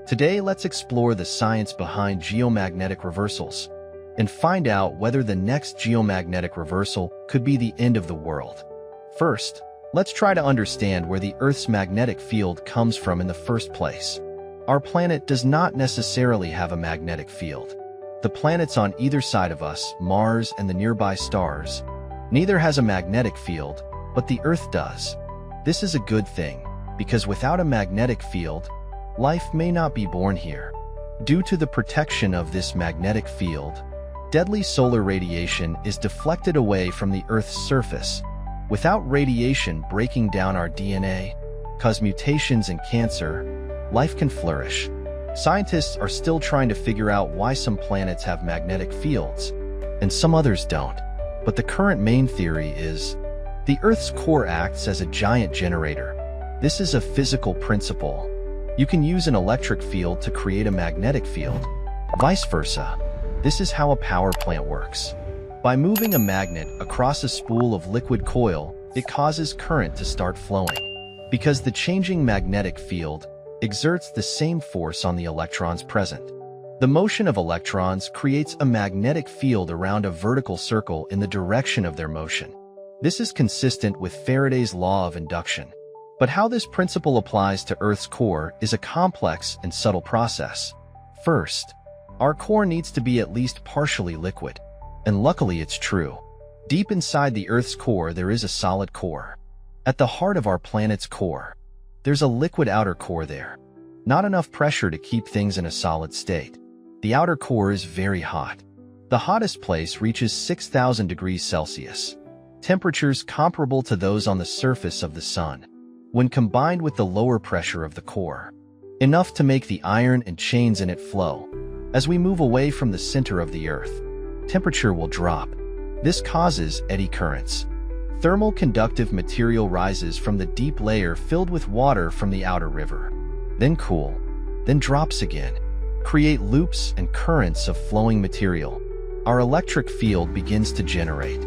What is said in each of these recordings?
Today, let's explore the science behind geomagnetic reversals and find out whether the next geomagnetic reversal could be the end of the world. First, let's try to understand where the Earth's magnetic field comes from in the first place. Our planet does not necessarily have a magnetic field. The planets on either side of us, Mars and the nearby stars, neither has a magnetic field, but the Earth does. This is a good thing, because without a magnetic field, life may not be born here. Due to the protection of this magnetic field, deadly solar radiation is deflected away from the Earth's surface. Without radiation breaking down our DNA, cause mutations and cancer, life can flourish. Scientists are still trying to figure out why some planets have magnetic fields and some others don't. But the current main theory is the Earth's core acts as a giant generator. This is a physical principle. You can use an electric field to create a magnetic field. Vice versa. This is how a power plant works. By moving a magnet across a spool of liquid coil, it causes current to start flowing. Because the changing magnetic field exerts the same force on the electrons present. The motion of electrons creates a magnetic field around a vertical circle in the direction of their motion. This is consistent with Faraday's law of induction. But how this principle applies to Earth's core is a complex and subtle process. First, our core needs to be at least partially liquid. And luckily it's true. Deep inside the Earth's core there is a solid core. At the heart of our planet's core, there's a liquid outer core there. Not enough pressure to keep things in a solid state. The outer core is very hot. The hottest place reaches 6,000 degrees Celsius. Temperatures comparable to those on the surface of the sun. When combined with the lower pressure of the core, enough to make the iron and chains in it flow. As we move away from the center of the Earth, temperature will drop. This causes eddy currents. Thermal conductive material rises from the deep layer filled with water from the outer river. Then cool, then drops again. Create loops and currents of flowing material. Our electric field begins to generate.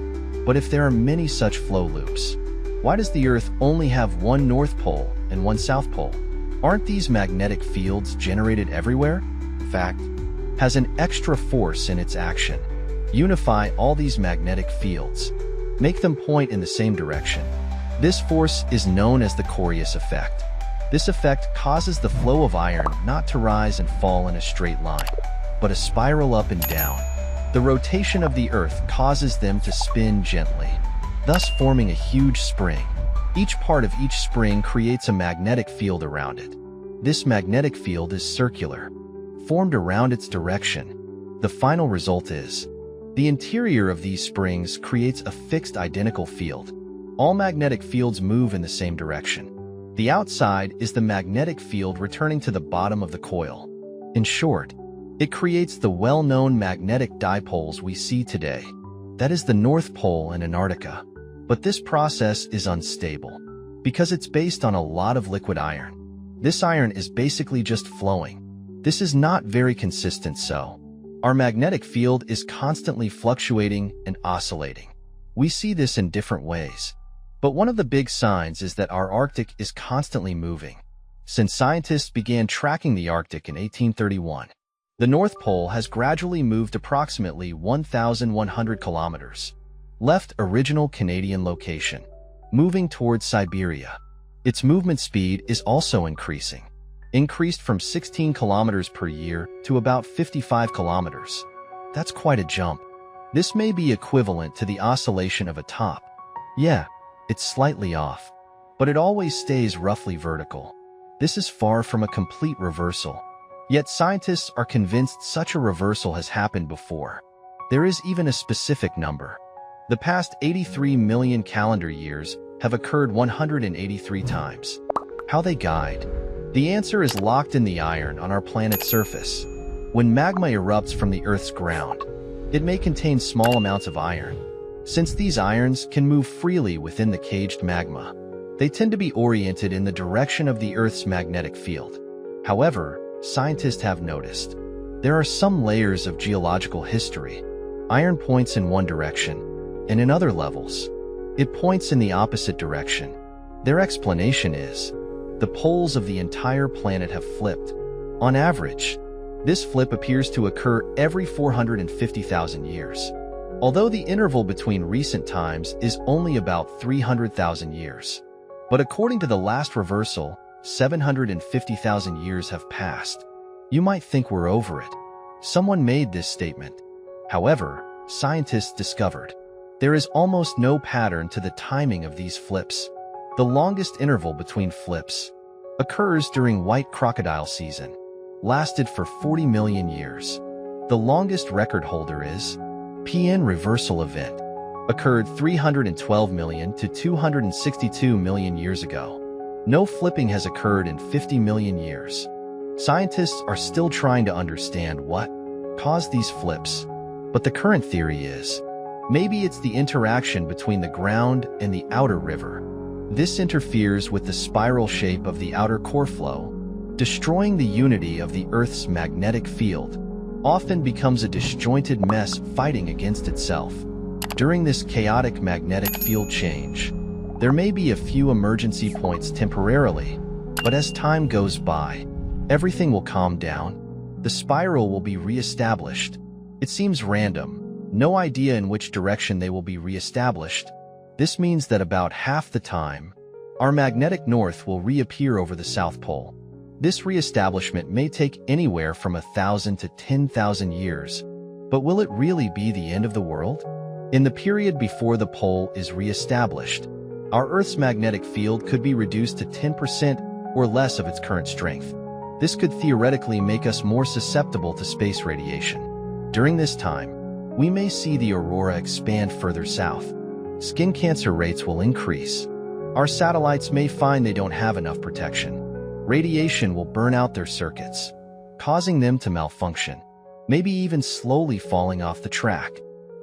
But if there are many such flow loops, why does the Earth only have one North Pole and one South Pole? Aren't these magnetic fields generated everywhere? In fact, has an extra force in its action. Unify all these magnetic fields. Make them point in the same direction. This force is known as the Coriolis effect. This effect causes the flow of iron not to rise and fall in a straight line, but a spiral up and down. The rotation of the Earth causes them to spin gently, thus forming a huge spring. Each part of each spring creates a magnetic field around it. This magnetic field is circular, formed around its direction. The final result is, the interior of these springs creates a fixed identical field. All magnetic fields move in the same direction. The outside is the magnetic field returning to the bottom of the coil. In short, it creates the well-known magnetic dipoles we see today. That is the North Pole and Antarctica. But this process is unstable, because it's based on a lot of liquid iron. This iron is basically just flowing. This is not very consistent, so our magnetic field is constantly fluctuating and oscillating. We see this in different ways. But one of the big signs is that our Arctic is constantly moving. Since scientists began tracking the Arctic in 1831, the North Pole has gradually moved approximately 1,100 kilometers. Left original Canadian location, moving towards Siberia. Its movement speed is also increasing. Increased from 16 kilometers per year to about 55 kilometers. That's quite a jump. This may be equivalent to the oscillation of a top. Yeah, it's slightly off, but it always stays roughly vertical. This is far from a complete reversal. Yet scientists are convinced such a reversal has happened before. There is even a specific number. The past 83 million calendar years have occurred 183 times. How they guide? The answer is locked in the iron on our planet's surface. When magma erupts from the Earth's ground, it may contain small amounts of iron. Since these irons can move freely within the caged magma, they tend to be oriented in the direction of the Earth's magnetic field. However, scientists have noticed there are some layers of geological history. Iron points in one direction, and in other levels, it points in the opposite direction. Their explanation is, the poles of the entire planet have flipped. On average, this flip appears to occur every 450,000 years, although the interval between recent times is only about 300,000 years. But according to the last reversal, 750,000 years have passed. You might think we're over it. Someone made this statement. However, scientists discovered there is almost no pattern to the timing of these flips. The longest interval between flips occurs during white crocodile season, lasted for 40 million years. The longest record holder is PN reversal event, occurred 312 million to 262 million years ago. No flipping has occurred in 50 million years. Scientists are still trying to understand what caused these flips, but the current theory is maybe it's the interaction between the ground and the outer river. This interferes with the spiral shape of the outer core flow, destroying the unity of the Earth's magnetic field. Often becomes a disjointed mess fighting against itself. During this chaotic magnetic field change, there may be a few emergency points temporarily, but as time goes by, everything will calm down. The spiral will be re-established. It seems random, no idea in which direction they will be re-established. This means that about half the time, our magnetic north will reappear over the South Pole. This re-establishment may take anywhere from 1,000 to 10,000 years, but will it really be the end of the world? In the period before the pole is re-established, our Earth's magnetic field could be reduced to 10% or less of its current strength. This could theoretically make us more susceptible to space radiation. During this time, we may see the aurora expand further south. Skin cancer rates will increase. Our satellites may find they don't have enough protection. Radiation will burn out their circuits, causing them to malfunction, maybe even slowly falling off the track.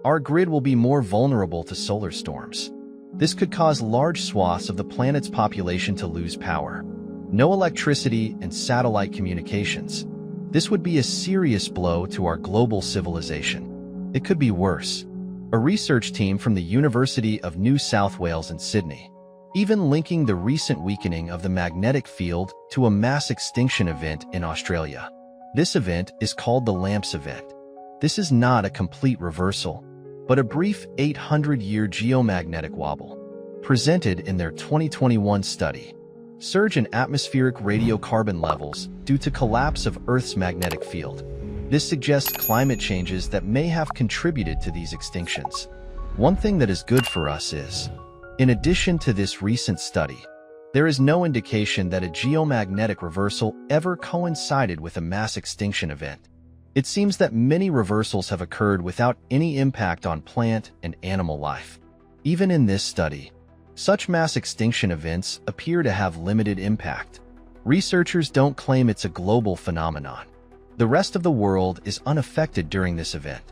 Our grid will be more vulnerable to solar storms. This could cause large swaths of the planet's population to lose power. No electricity and satellite communications. This would be a serious blow to our global civilization. It could be worse. A research team from the University of New South Wales in Sydney, even linking the recent weakening of the magnetic field to a mass extinction event in Australia. This event is called the LAMPS event. This is not a complete reversal, but a brief 800-year geomagnetic wobble. Presented in their 2021 study, surge in atmospheric radiocarbon levels due to collapse of Earth's magnetic field. This suggests climate changes that may have contributed to these extinctions. One thing that is good for us is, in addition to this recent study, there is no indication that a geomagnetic reversal ever coincided with a mass extinction event. It seems that many reversals have occurred without any impact on plant and animal life. Even in this study, such mass extinction events appear to have limited impact. Researchers don't claim it's a global phenomenon. The rest of the world is unaffected during this event.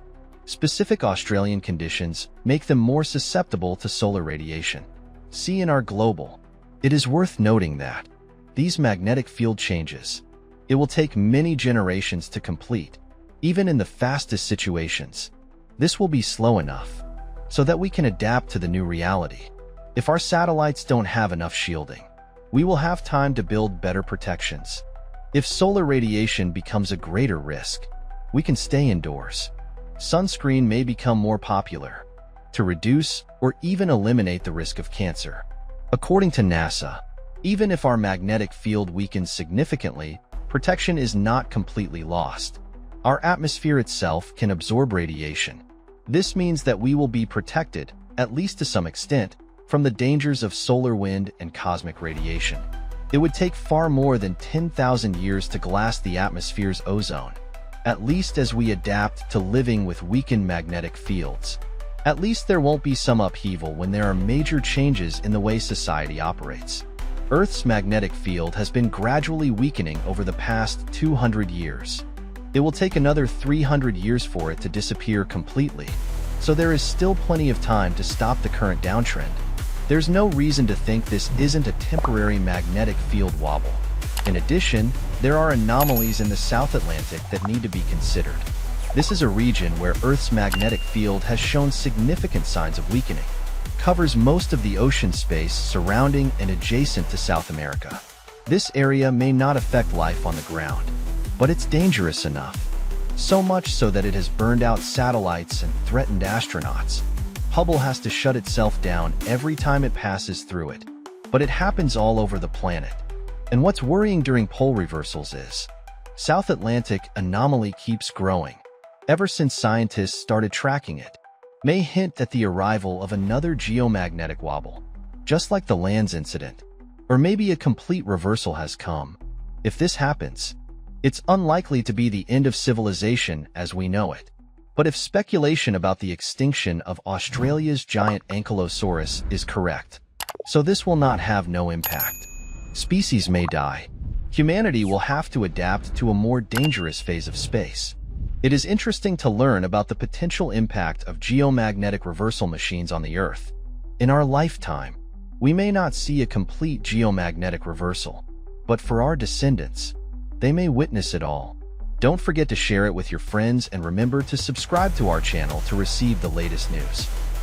Specific Australian conditions make them more susceptible to solar radiation. See in our global. It is worth noting that these magnetic field changes, it will take many generations to complete, even in the fastest situations. This will be slow enough so that we can adapt to the new reality. If our satellites don't have enough shielding, we will have time to build better protections. If solar radiation becomes a greater risk, we can stay indoors. Sunscreen may become more popular to reduce or even eliminate the risk of cancer. According to NASA, even if our magnetic field weakens significantly, protection is not completely lost. Our atmosphere itself can absorb radiation. This means that we will be protected, at least to some extent, from the dangers of solar wind and cosmic radiation. It would take far more than 10,000 years to glass the atmosphere's ozone, at least as we adapt to living with weakened magnetic fields. At least there won't be some upheaval when there are major changes in the way society operates. Earth's magnetic field has been gradually weakening over the past 200 years. It will take another 300 years for it to disappear completely, so there is still plenty of time to stop the current downtrend. There's no reason to think this isn't a temporary magnetic field wobble. In addition, there are anomalies in the South Atlantic that need to be considered. This is a region where Earth's magnetic field has shown significant signs of weakening, covers most of the ocean space surrounding and adjacent to South America. This area may not affect life on the ground, but it's dangerous enough. So much so that it has burned out satellites and threatened astronauts. Hubble has to shut itself down every time it passes through it, but it happens all over the planet. And what's worrying during pole reversals is South Atlantic anomaly keeps growing. Ever since scientists started tracking it, may hint at the arrival of another geomagnetic wobble, just like the Lands incident. Or maybe a complete reversal has come. If this happens, it's unlikely to be the end of civilization as we know it. But if speculation about the extinction of Australia's giant ankylosaurus is correct, so this will not have no impact. Species may die. Humanity will have to adapt to a more dangerous phase of space. It is interesting to learn about the potential impact of geomagnetic reversal machines on the Earth. In our lifetime, we may not see a complete geomagnetic reversal, but for our descendants, they may witness it all. Don't forget to share it with your friends and remember to subscribe to our channel to receive the latest news.